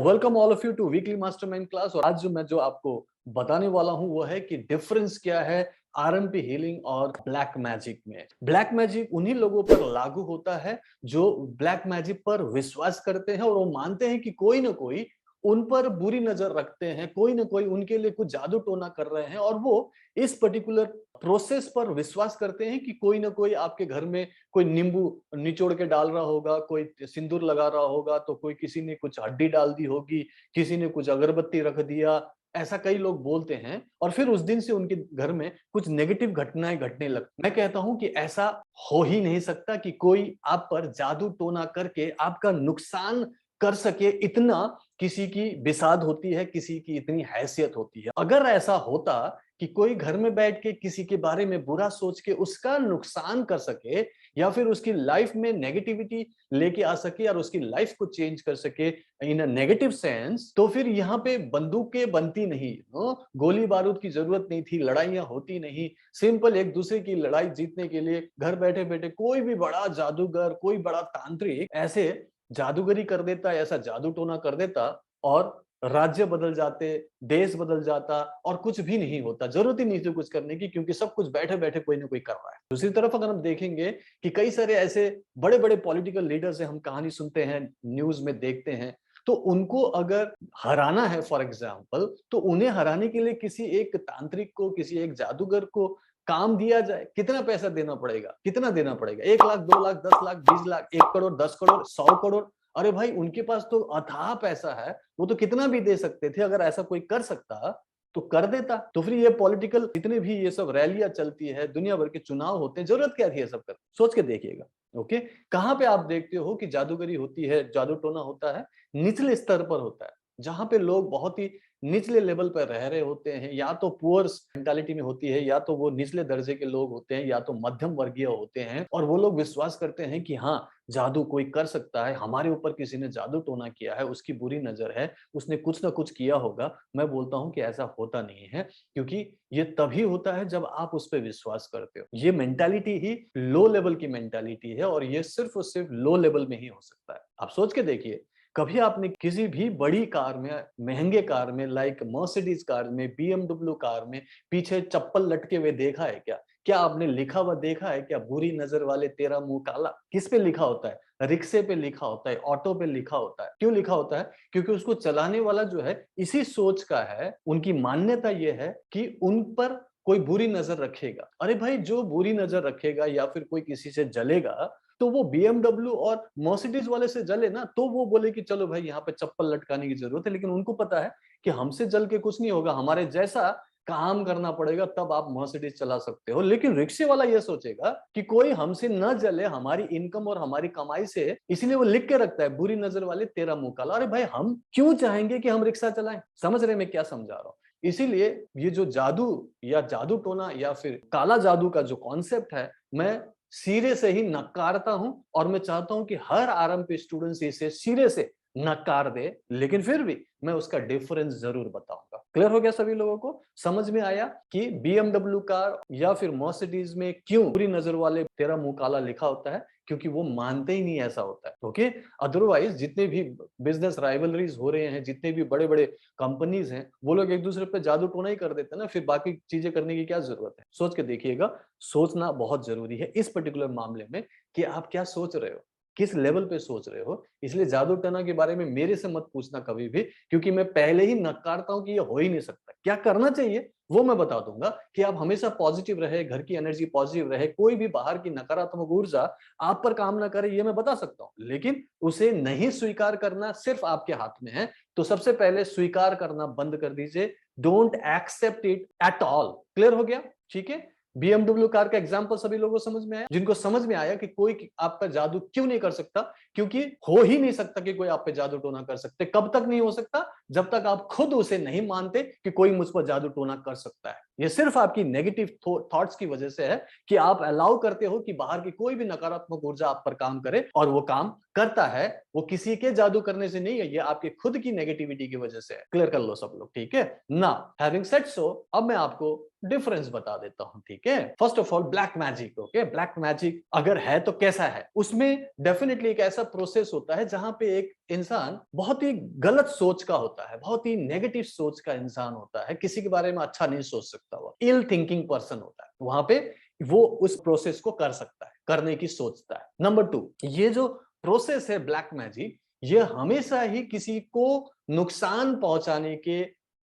Welcome all of you to weekly mastermind class. और आज जो आपको बताने वाला हूं वो है कि डिफरेंस क्या है आरएमपी हीलिंग और ब्लैक मैजिक में। ब्लैक मैजिक उन्हीं लोगों पर लागू होता है जो ब्लैक मैजिक पर विश्वास करते हैं और वो मानते हैं कि कोई ना कोई उन पर बुरी नजर रखते हैं, कोई ना कोई उनके लिए कुछ जादू टोना कर रहे हैं और वो इस पर्टिकुलर प्रोसेस पर विश्वास करते हैं कि कोई ना कोई आपके घर में कोई नींबू निचोड़ के डाल रहा होगा, कोई सिंदूर लगा रहा होगा, तो कोई किसी ने कुछ हड्डी डाल दी होगी, किसी ने कुछ अगरबत्ती रख दिया। ऐसा कई लोग बोलते हैं और फिर उस दिन से उनके घर में कुछ नेगेटिव घटनाएं घटने लगती। मैं कहता हूं कि ऐसा हो ही नहीं सकता कि कोई आप पर जादू टोना करके आपका नुकसान कर सके। इतना किसी की बिसात होती है, किसी की इतनी हैसियत होती है। अगर ऐसा होता कि कोई घर में बैठ के किसी के बारे में बुरा सोच के उसका नुकसान कर सके या फिर उसकी लाइफ में नेगेटिविटी लेके आ सके और उसकी लाइफ को चेंज कर सके इन अ नेगेटिव सेंस, तो फिर यहाँ पे बंदूकें बनती नहीं, गोली बारूद की जरूरत नहीं थी, लड़ाइयां होती नहीं। सिंपल एक दूसरे की लड़ाई जीतने के लिए घर बैठे बैठे कोई भी बड़ा जादूगर, कोई बड़ा तांत्रिक ऐसे जादूगरी कर देता, ऐसा जादू टोना कर देता और राज्य बदल जाते, देश बदल जाता और कुछ भी नहीं होता। जरूरत ही नहीं थी कुछ करने की, क्योंकि सब कुछ बैठे बैठे कोई ना कोई कर रहा है। दूसरी तरफ अगर हम देखेंगे कि कई सारे ऐसे बड़े बड़े पॉलिटिकल लीडर से हम कहानी सुनते हैं, न्यूज में देखते हैं, तो उनको अगर हराना है फॉर एग्जाम्पल, तो उन्हें हराने के लिए किसी एक तांत्रिक को, किसी एक जादूगर को काम दिया जाए। कितना पैसा देना पड़ेगा, कितना देना पड़ेगा? 1 लाख, 2 लाख, 10 लाख, 20 लाख, 1 करोड़, 10 करोड़, 100 करोड़। अरे भाई, उनके पास तो अथाह पैसा है, वो तो कितना भी दे सकते थे। अगर ऐसा कोई कर सकता तो कर देता। तो फिर ये पॉलिटिकल जितने भी ये सब रैलियां चलती है, दुनिया भर के चुनाव होते हैं, जरूरत क्या थी ये सब कर? सोच के देखिएगा। ओके, कहां पे आप देखते हो कि जादूगरी होती है, जादू टोना होता है? निचले स्तर पर होता है, जहां पे लोग बहुत ही निचले लेवल पर रह रहे होते हैं, या तो पुअर मेंटालिटी में होती है, या तो वो निचले दर्जे के लोग होते हैं, या तो मध्यम वर्गीय होते हैं, और वो लोग विश्वास करते हैं कि हाँ, जादू कोई कर सकता है, हमारे ऊपर किसी ने जादू टोना किया है, उसकी बुरी नजर है, उसने कुछ ना कुछ किया होगा। मैं बोलता हूं कि ऐसा होता नहीं है, क्योंकि ये तभी होता है जब आप उस पर विश्वास करते हो। ये मेंटालिटी ही लो लेवल की मेंटालिटी है और ये सिर्फ और सिर्फ लो लेवल में ही हो सकता है। आप सोच के देखिए, कभी आपने किसी भी बड़ी कार में, महंगे कार में, लाइक मर्सिडीज कार में, बीएमडब्ल्यू कार में पीछे चप्पल लटके हुए देखा है क्या? क्या आपने लिखा हुआ देखा है क्या, बुरी नजर वाले तेरा मुंह काला? किस पे लिखा होता है? रिक्शे पे लिखा होता है, ऑटो पे लिखा होता है। क्यों लिखा होता है? क्योंकि उसको चलाने वाला जो है इसी सोच का है। उनकी मान्यता यह है कि उन पर कोई बुरी नजर रखेगा। अरे भाई, जो बुरी नजर रखेगा या फिर कोई किसी से जलेगा, तो वो बीएमडब्ल्यू और मर्सिडीज वाले से जले ना, तो वो बोले कि चलो भाई, यहाँ पे चप्पल लटकाने की जरूरत है। लेकिन उनको पता है कि हमसे जल के कुछ नहीं होगा, हमारे जैसा काम करना पड़ेगा, तब आप मर्सिडीज चला सकते हो। लेकिन रिक्शे वाला ये सोचेगा कि कोई हमसे न जले, हमारी इनकम और हमारी कमाई से, इसलिए वो लिख के रखता है, बुरी नजर वाले तेरा मुंह काला। अरे भाई, हम क्यों चाहेंगे कि हम रिक्शा चलाएं? समझ रहे मैं क्या समझा रहा हूँ? इसीलिए ये जो जादू या जादू टोना या फिर काला जादू का जो कॉन्सेप्ट है, मैं सिरे से ही नकारता हूं और मैं चाहता हूं कि हर आरएमपी स्टूडेंट्स इसे सिरे से नकार दे। लेकिन फिर भी मैं उसका डिफरेंस जरूर बताऊंगा। क्लियर हो गया सभी लोगों को? समझ में आया कि बीएमडब्ल्यू कार या फिर मर्सिडीज में क्यों बुरी नजर वाले तेरा मुंह काला लिखा होता है? क्योंकि वो मानते ही नहीं ऐसा होता है। ओके, अदरवाइज जितने भी बिजनेस राइवलरीज हो रहे हैं, जितने भी बड़े बड़े कंपनीज हैं, वो लोग एक दूसरे पे जादू टोना ही कर देते हैं ना, फिर बाकी चीजें करने की क्या जरूरत है? सोच के देखिएगा। सोचना बहुत जरूरी है इस पर्टिकुलर मामले में कि आप क्या सोच रहे हो, किस लेवल पे सोच रहे हो। इसलिए जादू टोना के बारे में मेरे से मत पूछना कभी भी, क्योंकि मैं पहले ही नकारता हूं कि ये हो ही नहीं सकता। क्या करना चाहिए वो मैं बता दूंगा, कि आप हमेशा पॉजिटिव रहे, घर की एनर्जी पॉजिटिव रहे, कोई भी बाहर की नकारात्मक ऊर्जा आप पर काम ना करे, ये मैं बता सकता हूं। लेकिन उसे नहीं स्वीकार करना सिर्फ आपके हाथ में है। तो सबसे पहले स्वीकार करना बंद कर दीजिए। Don't accept it at all. Clear हो गया? ठीक है। बीएमडब्ल्यू कार का एग्जांपल सभी लोगों को समझ में आया? जिनको समझ में आया कि कोई आप पर जादू क्यों नहीं कर सकता, क्योंकि हो ही नहीं सकता कि कोई आप पे जादू टोना कर सकते। कब तक नहीं हो सकता? जब तक आप खुद उसे नहीं मानते कि कोई मुझ पर जादू टोना कर सकता है। ये सिर्फ आपकी नेगेटिव थॉट्स की वजह से है कि आप अलाउ करते हो कि बाहर की कोई भी नकारात्मक ऊर्जा आप पर काम करे, और वो काम करता है। वो किसी के जादू करने से नहीं है, ये आपके खुद की नेगेटिविटी की वजह से है। क्लियर कर लो सब लोग, ठीक है ना? हैविंग सेड सो, अब मैं आपको डिफरेंस बता देता हूं, ठीक है? First of all, black magic. Okay, black magic अगर है तो कैसा है? उसमें डेफिनेटली एक ऐसा प्रोसेस होता है जहां पे एक इंसान बहुत ही गलत सोच का होता है, बहुत ही नेगेटिव सोच का इंसान होता है, किसी के बारे में अच्छा नहीं सोच सकता, वो इल थिंकिंग पर्सन होता है, वहां पे वो उस प्रोसेस को कर सकता है, करने की सोचता है। नंबर 2, ये जो प्रोसेस है ब्लैक मैजिक, ये हमेशा ही किसी को नुकसान पहुंचाने के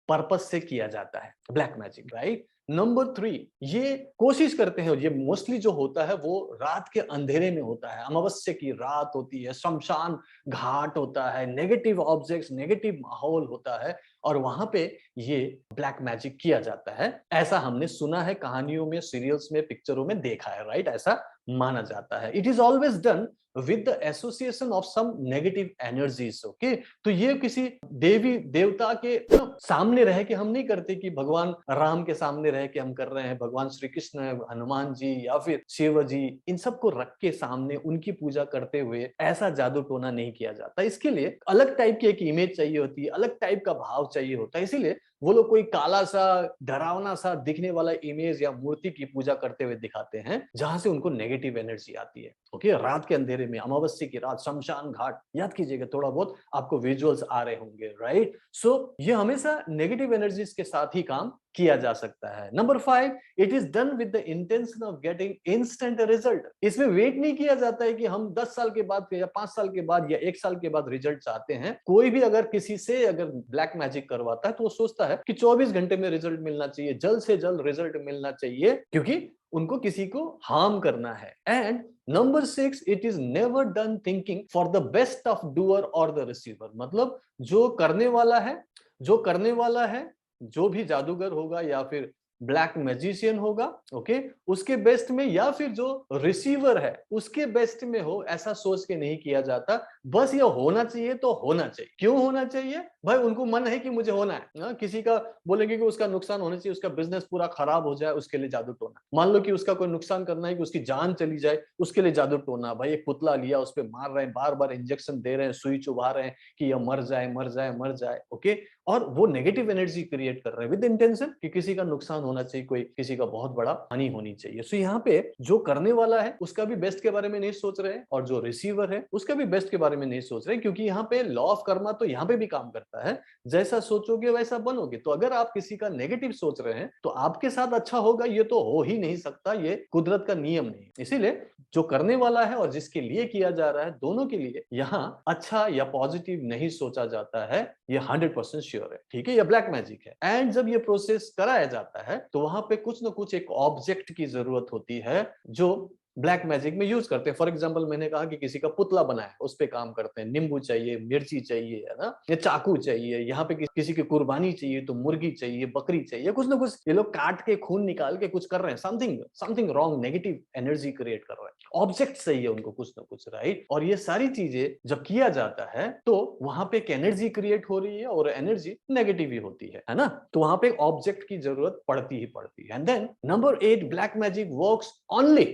पर्पस से किया जाता है, ब्लैक मैजिक, राइट। नंबर 3, ये कोशिश करते हैं, और ये मोस्टली जो होता है वो रात के अंधेरे में होता है, अमावस्या की रात होती है, शमशान घाट होता है, नेगेटिव ऑब्जेक्ट्स, नेगेटिव माहौल होता है, और वहां पे ये ब्लैक मैजिक किया जाता है। ऐसा हमने सुना है, कहानियों में, सीरियल्स में, पिक्चरों में देखा है, राइट। ऐसा माना जाता है। It is always done with the association of some negative energies, okay. तो ये किसी देवी देवता के सामने रह के हम नहीं करते कि भगवान राम के सामने रह के हम कर रहे हैं, भगवान श्री कृष्ण, हनुमान जी या फिर शिव जी, इन सबको रख के सामने उनकी पूजा करते हुए ऐसा जादू टोना नहीं किया जाता। इसके लिए अलग टाइप की एक इमेज चाहिए होती है, अलग टाइप का भाव चाहिए होता है। इसीलिए वो लोग कोई काला सा डरावना सा दिखने वाला इमेज या मूर्ति की पूजा करते हुए दिखाते हैं, जहां से उनको नेगेटिव एनर्जी आती है, ओके। रात के अंधेरे में, अमावस्या की रात, शमशान घाट, याद कीजिएगा, थोड़ा बहुत आपको विजुअल्स आ रहे होंगे, राइट। सो ये हमेशा नेगेटिव एनर्जीज के साथ ही काम किया जा सकता है। Number 5, it is done with the intention of getting instant result. इसमें वेट नहीं किया जाता है कि हम 10 साल के बाद या 5 साल के बाद या 1 साल के बाद रिजल्ट चाहते हैं। कोई भी अगर किसी से अगर ब्लैक मैजिक करवाता है तो वो सोचता है कि 24 घंटे में रिजल्ट मिलना चाहिए, जल्द से जल्द रिजल्ट मिलना चाहिए, क्योंकि उनको किसी को हार्म करना है। And number 6, it is never done thinking for the best of doer और द रिसीवर। मतलब जो करने वाला है, जो करने वाला है, जो भी जादूगर होगा या फिर ब्लैक मैजिशियन होगा, ओके, उसके बेस्ट में, या फिर जो रिसीवर है उसके बेस्ट में हो, ऐसा सोच के नहीं किया जाता। बस ये होना चाहिए तो होना चाहिए। क्यों होना चाहिए भाई? उनको मन है कि मुझे होना है ना? किसी का बोलेंगे कि उसका नुकसान होना चाहिए, उसका बिजनेस पूरा खराब हो जाए, उसके लिए जादू टोना। मान लो कि उसका कोई नुकसान करना है कि उसकी जान चली जाए, उसके लिए जादू टोना। भाई एक पुतला लिया, उस पर मार रहे हैं, बार बार इंजेक्शन दे रहे हैं, सुई चुभा रहे हैं कि यह मर जाए, मर जाए, मर जाए, ओके। और वो नेगेटिव एनर्जी क्रिएट कर रहे हैं विद इंटेंशन कि किसी का नुकसान होना चाहिए, कोई किसी का बहुत बड़ा हानि होनी चाहिए। सो यहाँ पे जो करने वाला है उसका भी बेस्ट के बारे में नहीं सोच रहे हैं, और जो रिसीवर है उसका भी बेस्ट के बारे में नहीं सोच रहे, क्योंकि यहाँ पे लॉ ऑफ कर्मा तो यहाँ पे भी काम करता है, जैसा सोचोगे वैसा बनोगे। तो अगर आप किसी का नेगेटिव सोच रहे हैं तो आपके साथ अच्छा होगा, ये तो हो ही नहीं सकता, ये कुदरत का नियम नहीं। इसीलिए जो करने वाला है और जिसके लिए किया जा रहा है, दोनों के लिए यहाँ अच्छा या पॉजिटिव नहीं सोचा जाता है, ये 100% श्योर है, ठीक है। ये ब्लैक मैजिक है। एंड जब ये प्रोसेस कराया जाता है तो वहां पे कुछ ना कुछ एक ऑब्जेक्ट की जरूरत होती है जो ब्लैक मैजिक में यूज करते हैं। फॉर एग्जांपल मैंने कहा कि किसी का पुतला बनाया, उस पे काम करते हैं। नींबू चाहिए, मिर्ची चाहिए, है ना, या चाकू चाहिए, यहाँ पे किसी की कुर्बानी चाहिए तो मुर्गी चाहिए, बकरी चाहिए, कुछ ना कुछ ये लोग काट के खून निकाल के कुछ कर रहे हैं, something something wrong, negative energy create कर रहे हैं। ऑब्जेक्ट चाहिए उनको कुछ ना कुछ, राइट। और ये सारी चीजें जब किया जाता है तो वहां पे एक एनर्जी क्रिएट हो रही है, और एनर्जी नेगेटिव ही होती है ना। तो वहां पे एक ऑब्जेक्ट की जरूरत पड़ती ही पड़ती है। And then number 8, black magic works only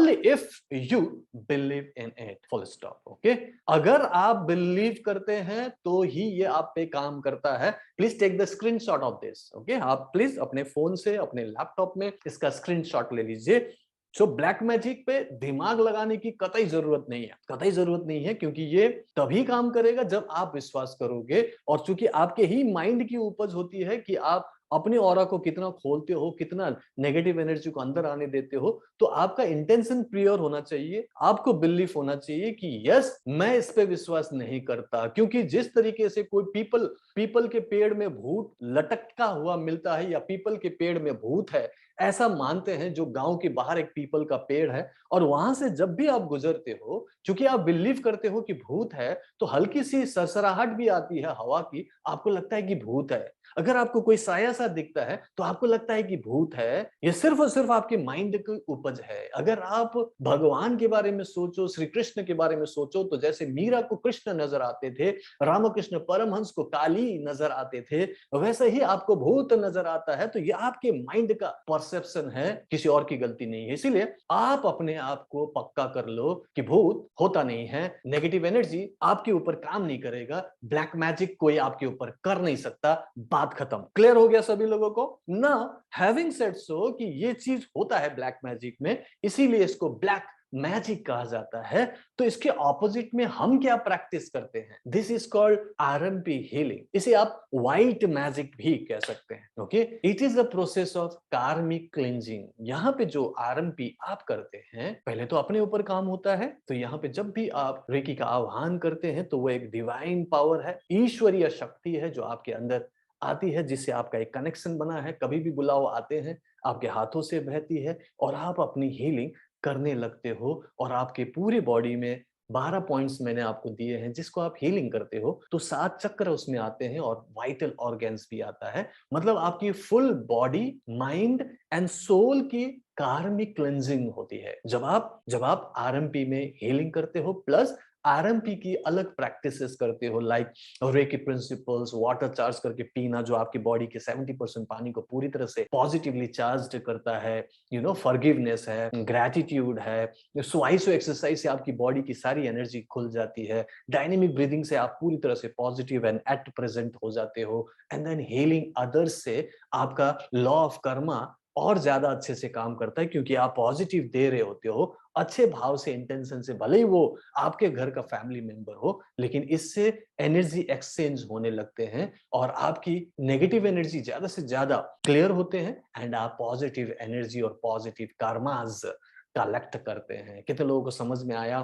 if you believe in it, full stop, okay। अगर आप बिलीव करते हैं तो ही ये आप पे काम करता है। Please take the screenshot of this, okay. आप प्लीज अपने फोन से, अपने लैपटॉप में इसका स्क्रीनशॉट ले लीजिए। सो ब्लैक मैजिक पे दिमाग लगाने की कतई जरूरत नहीं है, कतई जरूरत नहीं है, क्योंकि ये तभी काम करेगा जब आप विश्वास करोगे। और चूंकि आपके ही माइंड की उपज होती है कि आप अपने ऑरा को कितना खोलते हो, कितना नेगेटिव एनर्जी को अंदर आने देते हो, तो आपका इंटेंशन प्योर होना चाहिए। आपको बिलीफ होना चाहिए कि यस, मैं इस पे विश्वास नहीं करता। क्योंकि जिस तरीके से कोई पीपल के पेड़ में भूत लटकता हुआ मिलता है, या पीपल के पेड़ में भूत है, ऐसा मानते हैं जो गांव के बाहर एक पीपल का पेड़ है, और वहां से जब भी आप गुजरते हो, क्योंकि आप बिलीव करते हो कि भूत है, तो हल्की सी सरसराहट भी आती है हवा की, आपको लगता है कि भूत है। अगर आपको कोई साया सा दिखता है तो आपको लगता है कि भूत है। ये सिर्फ और सिर्फ आपके माइंड की उपज है। अगर आप भगवान के बारे में सोचो, श्री कृष्ण के बारे में सोचो, तो जैसे मीरा को कृष्ण नजर आते थे, रामकृष्ण परमहंस को काली नजर आते थे, वैसे ही आपको भूत नजर आता है। तो ये आपके माइंड का परसेप्शन है, किसी और की गलती नहीं है। इसीलिए आप अपने आप को पक्का कर लो कि भूत होता नहीं है, नेगेटिव एनर्जी आपके ऊपर काम नहीं करेगा, ब्लैक मैजिक कोई आपके ऊपर कर नहीं सकता। बात खत्म। क्लियर हो गया सभी लोगों को ना? हैविंग सेड सो कि ये चीज होता है ब्लैक मैजिक में, इसीलिए इसको ब्लैक मैजिक कहा जाता है। तो इसके ऑपोजिट में हम क्या प्रैक्टिस करते हैं? This is called RMP healing. इसे आप व्हाइट मैजिक भी कह सकते हैं। Okay, it is the process of कार्मिक क्लींजिंग। यहाँ पे जो आरएमपी आप करते हैं, पहले तो अपने ऊपर काम होता है। तो यहाँ पे जब भी आप रेकी का आह्वान करते हैं तो वो एक डिवाइन पावर है, ईश्वरीय शक्ति है जो आपके अंदर आती है, जिससे आपका एक कनेक्शन बना है। कभी भी बुलाओ आते हैं, आपके हाथों से बहती है और आप अपनी हीलिंग करने लगते हो। और आपके पूरी बॉडी में 12 पॉइंट्स मैंने आपको दिए हैं जिसको आप हीलिंग करते हो, तो 7 चक्र उसमें आते हैं और वाइटल ऑर्गन्स भी आता है। मतलब आपकी full body, mind and soul की कार्मिक क्लेंजिंग होती है जब आप आरएमपी में हीलिंग करते हो, प्लस आरएमपी की अलग प्रैक्टिसेस करते हो, like reiki principles, water charge करके पीना जो आपकी बॉडी के 70% पानी को पूरी तरह से पॉजिटिवली चार्ज करता है। फॉरगिवनेस है, ग्रैटिट्यूड है, स्वाइसो एक्सरसाइज से आपकी बॉडी की सारी एनर्जी खुल जाती है। डायनेमिक ब्रीदिंग से आप पूरी तरह से पॉजिटिव एंड एट प्रेजेंट हो जाते हो। एंड देन हीलिंग अदर्स से आपका लॉ ऑफ कर्मा और ज्यादा अच्छे से काम करता है, क्योंकि आप पॉजिटिव दे रहे होते हो अच्छे भाव से, इंटेंशन से। भले ही वो आपके घर का फैमिली मेंबर हो, लेकिन इससे एनर्जी एक्सचेंज होने लगते हैं और आपकी नेगेटिव एनर्जी ज्यादा से ज्यादा क्लियर होते हैं एंड आप पॉजिटिव एनर्जी और पॉजिटिव कार्मास कलेक्ट करते हैं। कितने लोगों को समझ में आया?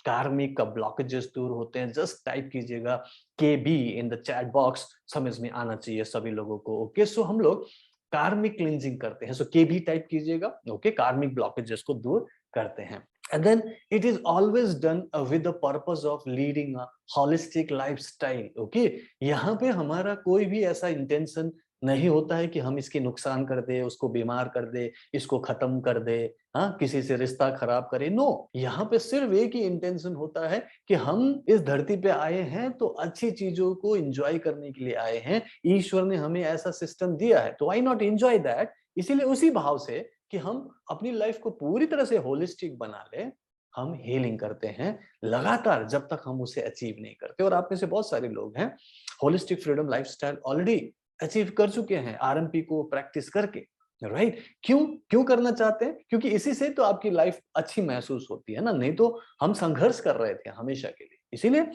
कार्मिक का ब्लॉकेजेस दूर होते हैं। जस्ट टाइप कीजिएगा KB in the chat box, समझ में आना चाहिए सभी लोगों को। ओके, सो हम लोग कार्मिक क्लींजिंग करते हैं। सो KB टाइप कीजिएगा। ओके, कार्मिक ब्लॉकेजेस को दूर करते हैं। And then it is always done with the purpose of leading a holistic lifestyle. Okay, यहाँ पे हमारा कोई भी ऐसा इंटेंशन नहीं होता है कि हम इसकी नुकसान कर दे, उसको बीमार कर दे, इसको खत्म कर दे, हाँ, किसी से रिश्ता खराब करे। नो, यहाँ पे सिर्फ एक ही इंटेंशन होता है कि हम इस धरती पे आए हैं तो अच्छी चीजों को एंजॉय करने के लिए आए हैं। ईश्वर ने हमें ऐसा सिस्टम दिया है, तो व्हाई नॉट एंजॉय दैट। इसीलिए उसी भाव से कि हम अपनी लाइफ को पूरी तरह से होलिस्टिक बना ले, हम हीलिंग करते हैं लगातार जब तक हम उसे अचीव नहीं करते। और आप में से बहुत सारे लोग हैं holistic freedom lifestyle already achieve कर चुके हैं आरएमपी को प्रैक्टिस करके। राइट, क्यों क्यों करना चाहते हैं? क्योंकि इसी से तो आपकी लाइफ अच्छी महसूस होती है ना। नहीं तो हम संघर्ष कर रहे थे हमेशा के लिए। इसीलिए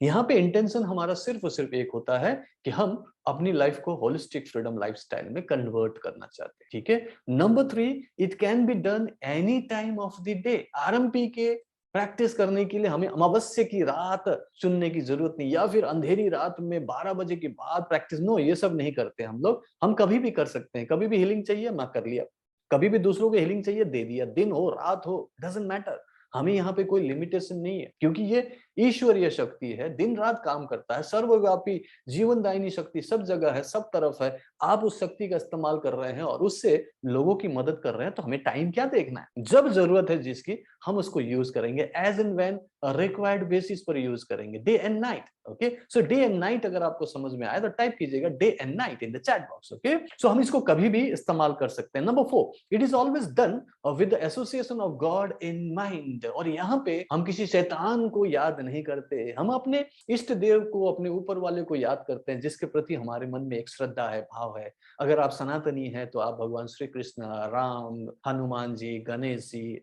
यहाँ पे इंटेंशन हमारा सिर्फ और सिर्फ एक होता है कि हम अपनी लाइफ को होलिस्टिक फ्रीडम लाइफस्टाइल में कन्वर्ट करना चाहते हैं। ठीक है। Number 3, it can be done any time of the day. RMP के प्रैक्टिस करने के लिए हमें अमावस्या की रात चुनने की जरूरत नहीं, या फिर अंधेरी रात में 12 बजे के बाद प्रैक्टिस। नो, ये सब नहीं करते हम लोग। हम कभी भी कर सकते हैं। कभी भी हीलिंग चाहिए, मैं कर लिया। कभी भी दूसरों को हीलिंग चाहिए, दे दिया। दिन हो रात हो, डजंट मैटर। हमें यहाँ पे कोई लिमिटेशन नहीं है, क्योंकि ये ईश्वरीय शक्ति है, दिन रात काम करता है। सर्वव्यापी जीवनदायिनी शक्ति सब जगह है, सब तरफ है। आप उस शक्ति का इस्तेमाल कर रहे हैं और उससे लोगों की मदद कर रहे हैं, तो हमें टाइम क्या देखना है? जब जरूरत है जिसकी, हम उसको यूज करेंगे। As and when required basis पर यूज करेंगे, day and night. Okay, so day and night अगर आपको समझ में आया तो टाइप कीजिएगा day and night in the chat box. Okay, so हम इसको कभी भी इस्तेमाल कर सकते हैं। Number 4, it is always done with the association of god in mind. और यहाँ पे हम किसी शैतान को याद नहीं करते, हम अपने इष्ट देव को, अपने ऊपर वाले को याद करते हैं, जिसके प्रति हमारे मन में एक श्रद्धा है, भाव है। अगर आप सनातनी हैं तो आप भगवान श्री कृष्ण, राम, हनुमान जी, गणेश जी,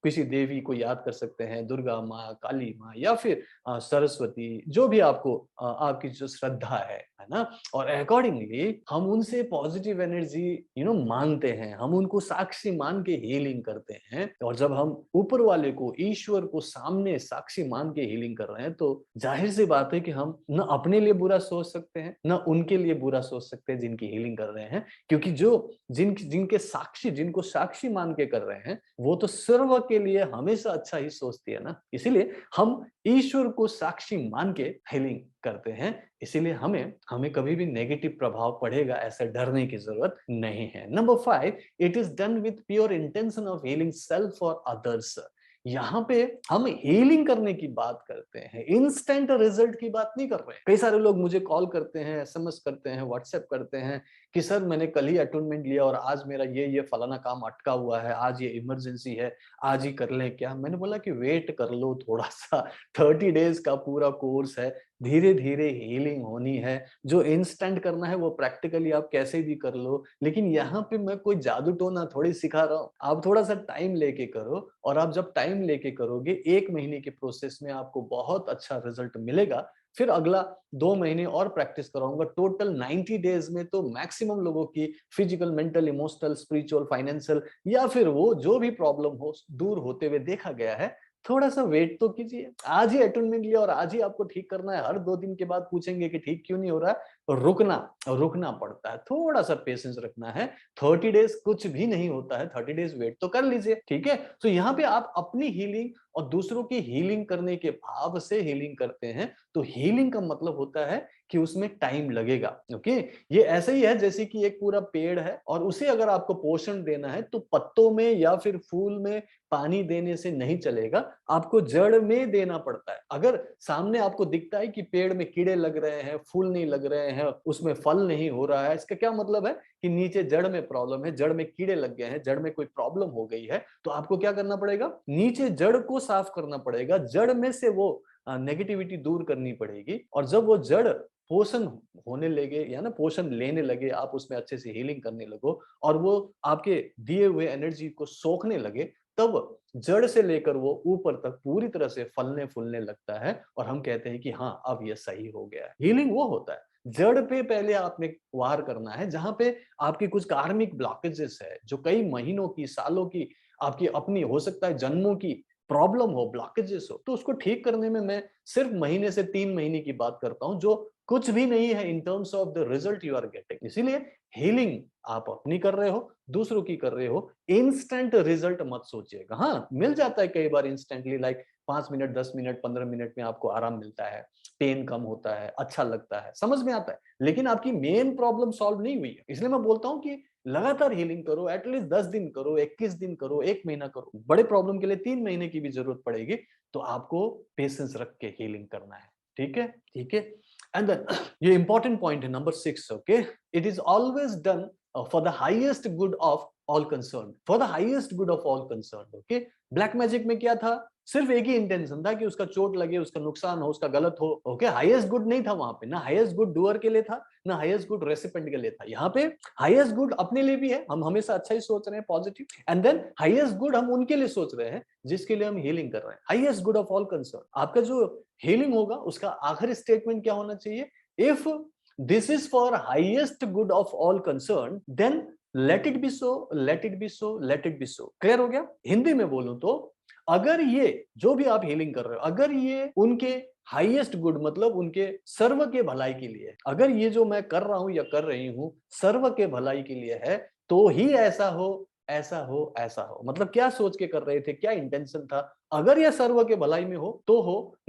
किसी देवी को याद कर सकते हैं, दुर्गा माँ, काली माँ, या फिर सरस्वती, जो भी आपको आपकी जो श्रद्धा है ना। और अकॉर्डिंगली हम उनसे पॉजिटिव एनर्जी मानते हैं, हम उनको साक्षी मान के हीलिंग करते हैं। और जब हम ऊपर वाले को, ईश्वर को सामने साक्षी मान के हीलिंग कर रहे हैं, तो जाहिर सी बात है कि हम न अपने लिए बुरा सोच सकते हैं, न उनके लिए बुरा सोच सकते हैं जिनकी हीलिंग कर रहे हैं। क्योंकि जिनको साक्षी मान के कर रहे हैं, वो तो सर्व के लिए हमेशा अच्छा ही सोचती है ना। इसीलिए हम ईश्वर को साक्षी मान के हीलिंग करते हैं। इसीलिए हमें कभी भी नेगेटिव प्रभाव पड़ेगा ऐसे डरने की जरूरत नहीं है। Number 5, it is done with pure intention of healing self और अदर्स। यहाँ पे हम हीलिंग करने की बात करते हैं, इंस्टेंट रिजल्ट की बात नहीं कर रहे हैं। कई सारे लोग मुझे कॉल करते हैं, SMS करते हैं, व्हाट्सएप करते हैं कि सर मैंने कल ही अटॉइंटमेंट लिया और आज मेरा ये फलाना काम अटका हुआ है, आज ये इमरजेंसी है, आज ही कर ले क्या? मैंने बोला कि वेट कर लो थोड़ा सा, 30 डेज का पूरा कोर्स है। धीरे धीरे हीलिंग होनी है। जो इंस्टेंट करना है वो प्रैक्टिकली आप कैसे भी कर लो, लेकिन यहाँ पे मैं कोई जादू टोना थोड़ी सिखा रहा हूँ। आप थोड़ा सा टाइम लेके करो, और आप जब टाइम लेके करोगे 1 महीने के प्रोसेस में आपको बहुत अच्छा रिजल्ट मिलेगा। फिर अगला 2 महीने और प्रैक्टिस कराऊंगा। टोटल 90 डेज में तो मैक्सिमम लोगों की physical, mental, emotional, spiritual, financial या फिर वो जो भी प्रॉब्लम हो दूर होते हुए देखा गया है। थोड़ा सा वेट तो कीजिए। आज ही अटेंडमेंट लिया और आज ही आपको ठीक करना है, हर 2 दिन के बाद पूछेंगे कि ठीक क्यों नहीं हो रहा है? रुकना रुकना पड़ता है, थोड़ा सा पेशेंस रखना है। 30 डेज कुछ भी नहीं होता है, 30 डेज वेट तो कर लीजिए, ठीक है। तो यहाँ पे आप अपनी हीलिंग और दूसरों की हीलिंग करने के भाव से हीलिंग करते हैं, तो हीलिंग का मतलब होता है कि उसमें टाइम लगेगा। ओके, ये ऐसे ही है जैसे कि एक पूरा पेड़ है और उसे अगर आपको पोषण देना है तो पत्तों में या फिर फूल में पानी देने से नहीं चलेगा, आपको जड़ में देना पड़ता है। अगर सामने आपको दिखता है कि पेड़ में कीड़े लग रहे हैं, फूल नहीं लग रहे हैं, उसमें फल नहीं हो रहा है, इसका क्या मतलब है कि नीचे जड़ में प्रॉब्लम है, जड़ में कीड़े लग गए हैं, जड़ में कोई प्रॉब्लम हो गई है। तो आपको क्या करना पड़ेगा? नीचे जड़ को साफ करना पड़ेगा, जड़ में से वो नेगेटिविटी दूर करनी पड़ेगी। और जब वो जड़ पोषण होने लगे या ना पोषण लेने लगे, आप उसमें अच्छे से हीलिंग करने लगो और वो आपके दिए हुए एनर्जी को सोखने लगे, तब जड़ से लेकर वो ऊपर तक पूरी तरह से फलने फूलने लगता है और हम कहते हैं कि हाँ, अब ये सही हो गया है। हीलिंग वो होता है, जड़ पे पहले आपने वार करना है, जहां पे आपकी कुछ कार्मिक ब्लॉकेजेस है जो कई महीनों की, सालों की, आपकी अपनी हो सकता है जन्मों की प्रॉब्लम हो, ब्लॉकेजेस हो, तो उसको ठीक करने में मैं सिर्फ महीने से 3 महीने की बात करता हूं, जो कुछ भी नहीं है in terms of the result you are getting. इसीलिए हीलिंग आप अपनी कर रहे हो, दूसरों की कर रहे हो, इंस्टेंट रिजल्ट मत सोचिएगा। हाँ, मिल जाता है कई बार instantly, like 5 minute, 10 minute, 15 minute में आपको आराम मिलता है, पेन कम होता है, अच्छा लगता है, समझ में आता है, लेकिन आपकी मेन प्रॉब्लम सॉल्व नहीं हुई है। इसलिए मैं बोलता हूँ कि लगातार हीलिंग करो, एटलीस्ट 10 दिन करो, 21 दिन करो, 1 महीना करो। बड़े प्रॉब्लम के लिए 3 महीने की भी जरूरत पड़ेगी, तो आपको पेशेंस रख के हीलिंग करना है। ठीक है, ठीक है। एंड देन ये इंपॉर्टेंट पॉइंट है number 6। Okay, it is always done for the highest good of all concern, for the highest good of all concern. Okay, black magic में क्या था? सिर्फ एक ही इंटेंशन था कि उसका चोट लगे, उसका नुकसान हो, उसका गलत हो। ओके, हाईएस्ट गुड नहीं था वहां पे, ना हाईएस्ट गुड डूअर के लिए था, ना हाईएस्ट गुड रेसिपेंट के लिए था। यहाँ पे हाईएस्ट गुड अपने लिए भी है, हम हमेशा अच्छा ही सोच रहे हैं, positive, and then highest good हम उनके लिए सोच रहे हैं जिसके लिए हम हीलिंग कर रहे हैं। Highest good of all concern, आपका जो हीलिंग होगा उसका आखिरी स्टेटमेंट क्या होना चाहिए? If this is for highest good of all concern, then let it be so, let it be so, let it be so. Clear हो गया? हिंदी में बोलूं तो अगर ये जो भी आप हीलिंग कर रहे हो, अगर ये उनके हाईएस्ट गुड मतलब उनके सर्व के भलाई के लिए, अगर ये जो मैं कर रहा हूं या कर रही हूं सर्व के भलाई के लिए है, तो ही ऐसा हो, ऐसा हो, ऐसा हो। मतलब क्या सोच के कर रहे थे, क्या इंटेंशन था? अगर यह सर्व के भलाई में हो,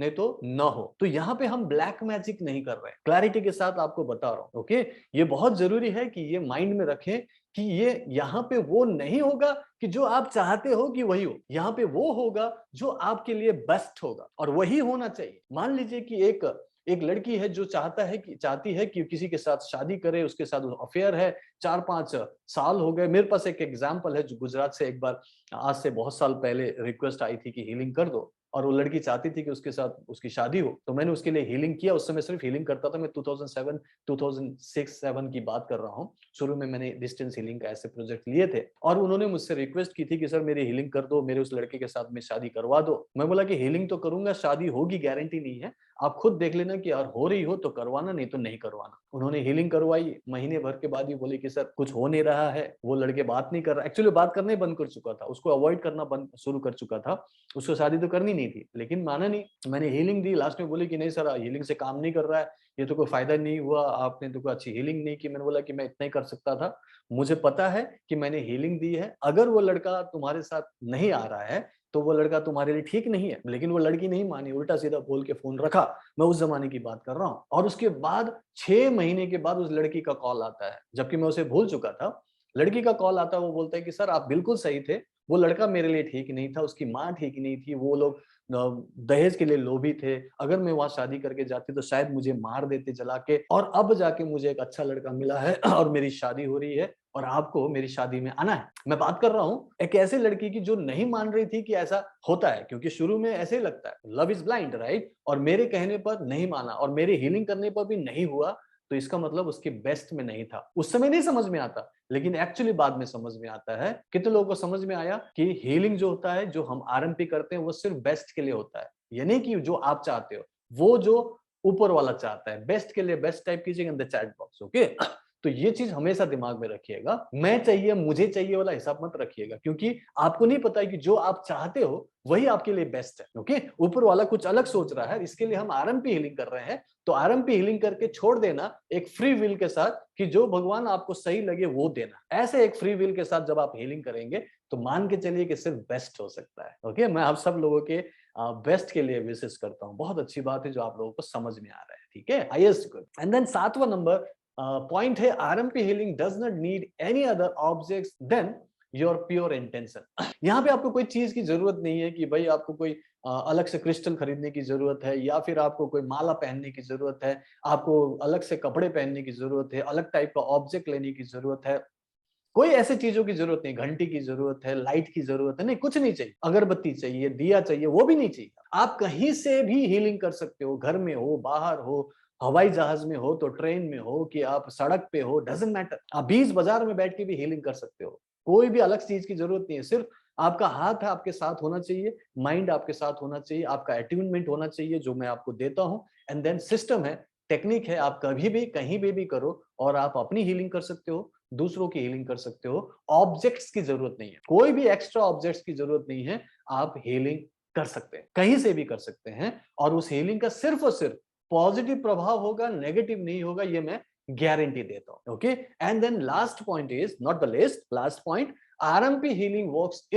नहीं तो न हो। तो यहाँ पे हम ब्लैक मैजिक नहीं कर रहे हैं, क्लैरिटी के साथ आपको बता रहा हूं। ओके, ये बहुत जरूरी है कि ये माइंड में रखें कि ये यहाँ पे वो नहीं होगा कि जो आप चाहते हो कि वही हो, यहाँ पे वो होगा जो आपके लिए बेस्ट होगा, और वही होना चाहिए। मान लीजिए कि एक एक लड़की है जो चाहती है कि किसी के साथ शादी करे, उसके साथ अफेयर है, 4-5 साल हो गए। मेरे पास एक एग्जाम्पल है जो गुजरात से एक बार आज से बहुत साल पहले रिक्वेस्ट आई थी कि हीलिंग कर दो, और वो लड़की चाहती थी कि उसके साथ उसकी शादी हो, तो मैंने उसके लिए हीलिंग किया। उस समय सिर्फ हीलिंग करता था मैं, 2007 2006-7 की बात कर रहा हूँ। शुरू में मैंने डिस्टेंस हीलिंग का ऐसे प्रोजेक्ट लिए थे, और उन्होंने मुझसे रिक्वेस्ट की थी कि सर मेरी हीलिंग कर दो, मेरे उस लड़के के साथ में शादी करवा दो। मैं बोला कि हीलिंग तो करूंगा, शादी होगी गारंटी नहीं है, आप खुद देख लेना कि यार हो रही हो तो करवाना, नहीं तो नहीं करवाना। उन्होंने हीलिंग करवाई, महीने भर के बाद ही बोले कि सर कुछ हो नहीं रहा है, वो लड़के बात नहीं कर रहा। एक्चुअली बात करना ही बंद कर चुका था, उसको अवॉइड करना बंद शुरू कर चुका था, उसको शादी तो करनी नहीं थी, लेकिन माना नहीं। मैंने हीलिंग दी, लास्ट में बोले कि नहीं सर हीलिंग से काम नहीं कर रहा है, ये तो कोई फायदा नहीं हुआ, आपने तो कोई अच्छी हीलिंग नहीं की। मैंने बोला कि मैं इतना ही कर सकता था, मुझे पता है कि मैंने हीलिंग दी है, अगर वो लड़का तुम्हारे साथ नहीं आ रहा है तो वो लड़का तुम्हारे लिए ठीक नहीं है। लेकिन वो लड़की नहीं मानी, उल्टा सीधा बोल के फोन रखा। मैं उस जमाने की बात कर रहा हूँ। और उसके बाद 6 महीने के बाद उस लड़की का कॉल आता है, जबकि मैं उसे भूल चुका था। लड़की का कॉल आता है, वो बोलता है कि सर आप बिल्कुल सही थे, वो लड़का मेरे लिए ठीक नहीं था, उसकी माँ ठीक नहीं थी, वो लोग दहेज के लिए लोभी थे, अगर मैं वहां शादी करके जाती तो शायद मुझे मार देते जला के, और अब जाके मुझे एक अच्छा लड़का मिला है और मेरी शादी हो रही है, और आपको मेरी शादी में आना है। मैं बात कर रहा हूँ एक ऐसी लड़की की जो नहीं मान रही थी कि ऐसा होता है, क्योंकि शुरू में ऐसे ही लगता है, लव इज ब्लाइंड, राइट? और मेरे कहने पर नहीं माना और मेरी हीलिंग करने पर भी नहीं हुआ, तो इसका मतलब उसके बेस्ट में नहीं था। उस समय नहीं समझ में आता, लेकिन एक्चुअली बाद में समझ में आता है। कितने लोगों को समझ में आया कि हीलिंग जो होता है, जो हम आरएमपी करते हैं, वो सिर्फ बेस्ट के लिए होता है। ये नहीं कि जो आप चाहते हो, वो जो ऊपर वाला चाहता है, बेस्ट के लिए बेस्ट टाइप कीजिएगा इन द चैट बॉक्स, ओके? तो ये चीज हमेशा दिमाग में रखिएगा। मैं चाहिए मुझे चाहिए वाला हिसाब मत रखिएगा, क्योंकि आपको नहीं पता है कि जो आप चाहते हो वही आपके लिए बेस्ट है, ओके? ऊपर वाला कुछ अलग सोच रहा है, इसके लिए हम आरएमपी हीलिंग कर रहे हैं। तो आरएमपी हीलिंग करके छोड़ देना एक फ्री विल के साथ कि जो भगवान आपको सही लगे वो देना। ऐसे एक फ्री विल के साथ जब आप हीलिंग करेंगे तो मान के चलिए कि सिर्फ बेस्ट हो सकता है, ओके? मैं आप सब लोगों के बेस्ट के लिए विशेष करता हूँ। बहुत अच्छी बात है जो आप लोगों को समझ में आ रहा है, ठीक है? Highest good. एंड देन 7वां नंबर पॉइंट है, RMP healing does not need any other objects than your pure intention. यहाँ पे आपको कोई चीज की जरूरत नहीं है कि भाई आपको कोई अलग से क्रिस्टल खरीदने की जरूरत है, या फिर आपको कोई माला पहनने की जरूरत है, आपको अलग से कपड़े पहनने की जरूरत है, अलग टाइप का ऑब्जेक्ट लेने की जरूरत है। कोई ऐसी चीजों की जरूरत नहीं, घंटी की जरूरत है, लाइट की जरूरत है, नहीं, कुछ नहीं चाहिए। अगरबत्ती चाहिए, दिया चाहिए, वो भी नहीं चाहिए। आप कहीं से भी हीलिंग कर सकते हो, घर में हो, बाहर हो, हवाई जहाज में हो तो ट्रेन में हो, कि आप सड़क पे हो, डजेंट मैटर। आप 20 बाजार में बैठ के भी हीलिंग कर सकते हो। कोई भी अलग चीज की जरूरत नहीं है, सिर्फ आपका हाथ आपके साथ होना चाहिए, माइंड आपके साथ होना चाहिए, आपका अट्यूनमेंट होना चाहिए, जो मैं आपको देता हूं। एंड देन सिस्टम है, टेक्निक है, आप कभी भी कहीं भी करो और आप अपनी हीलिंग कर सकते हो, दूसरों की हीलिंग कर सकते हो। ऑब्जेक्ट्स की जरूरत नहीं है, कोई भी एक्स्ट्रा ऑब्जेक्ट्स की जरूरत नहीं है। आप हीलिंग कर सकते हैं, कहीं से भी कर सकते हैं, और उस हीलिंग का सिर्फ और सिर्फ पॉजिटिव प्रभाव होगा, नेगेटिव नहीं होगा, ये मैं गारंटी देता हूं, okay? And then last point is not the least, last point, RMP healing works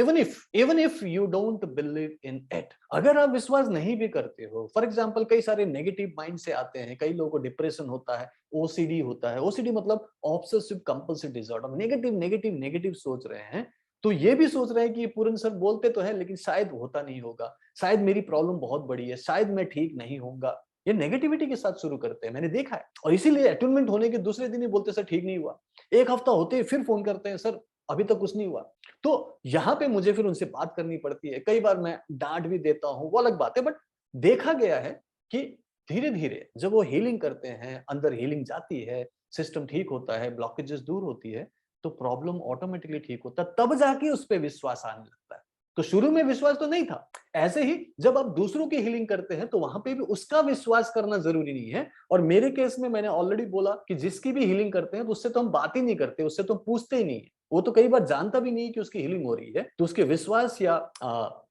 even if you don't believe in it. अगर आप विश्वास नहीं भी करते हो, फॉर एग्जांपल कई सारे नेगेटिव माइंड से आते हैं, कई लोगों को डिप्रेशन होता है, ओसीडी होता है। ओसीडी मतलब obsessive compulsive disorder, negative negative negative सोच रहे हैं, तो ये भी सोच रहे हैं कि पूरन सर बोलते तो है लेकिन शायद होता नहीं होगा, शायद मेरी प्रॉब्लम बहुत बड़ी है, शायद मैं ठीक नहीं होऊंगा। ये नेगेटिविटी के साथ शुरू करते हैं, मैंने देखा है। और इसीलिए अटूनमेंट होने के दूसरे दिन ही बोलते सर ठीक नहीं हुआ, एक हफ्ता होते ही फिर फोन करते हैं, सर अभी तक कुछ नहीं हुआ। तो यहाँ पे मुझे फिर उनसे बात करनी पड़ती है, कई बार मैं डांट भी देता हूँ, वो अलग बात है। बट देखा गया है कि धीरे धीरे जब वो हीलिंग करते हैं, अंदर हीलिंग जाती है, सिस्टम ठीक होता है, ब्लॉकेजेस दूर होती है, तो प्रॉब्लम ऑटोमेटिकली ठीक होता है, तब जाके उस पर विश्वास आने लगता है। तो शुरू में विश्वास तो नहीं था। ऐसे ही जब आप दूसरों की हीलिंग करते हैं तो वहां पे भी उसका विश्वास करना जरूरी नहीं है। और मेरे केस में मैंने ऑलरेडी बोला कि जिसकी भी हीलिंग करते हैं तो उससे तो हम बात ही नहीं करते, उससे तो पूछते ही नहीं है। वो तो कई बार जानता भी नहीं कि उसकी हीलिंग हो रही है, तो उसके विश्वास या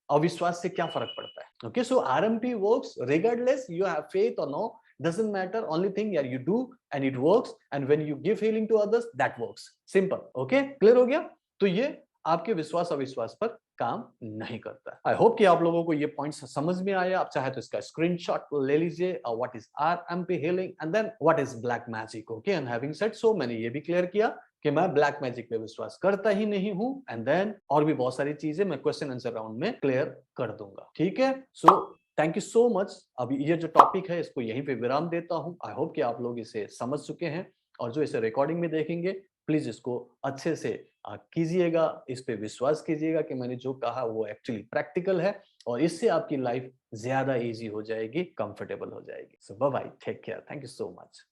अविश्वास से क्या फर्क पड़ता है? Okay, so RMP works regardless you have faith और no, doesn't matter, only thing यार you do and it works, and when you give healing to others that works, simple, okay? Clear हो गया? तो ये आपके विश्वास अविश्वास पर काम नहीं करता। आई होप कि आप लोगों को ये पॉइंट्स समझ में आया। आप चाहे तो इसका स्क्रीनशॉट ले लीजिए, what is RMP healing and then what is black magic, okay? And having said so, मैंने ये भी क्लियर किया कि मैं ब्लैक मैजिक पे विश्वास करता ही नहीं हूं। एंड देन और भी बहुत सारी चीजें मैं क्वेश्चन आंसर राउंड में क्लियर कर दूंगा, ठीक है? So thank you so much. अभी ये जो टॉपिक है इसको यहीं पे विराम देता हूं। आई होप कि आप लोग इसे समझ चुके हैं, और जो इसे रिकॉर्डिंग में देखेंगे प्लीज इसको अच्छे से कीजिएगा, इस पे विश्वास कीजिएगा कि मैंने जो कहा वो एक्चुअली प्रैक्टिकल है, और इससे आपकी लाइफ ज्यादा इजी हो जाएगी, कंफर्टेबल हो जाएगी। So bye bye, take care, thank you so much.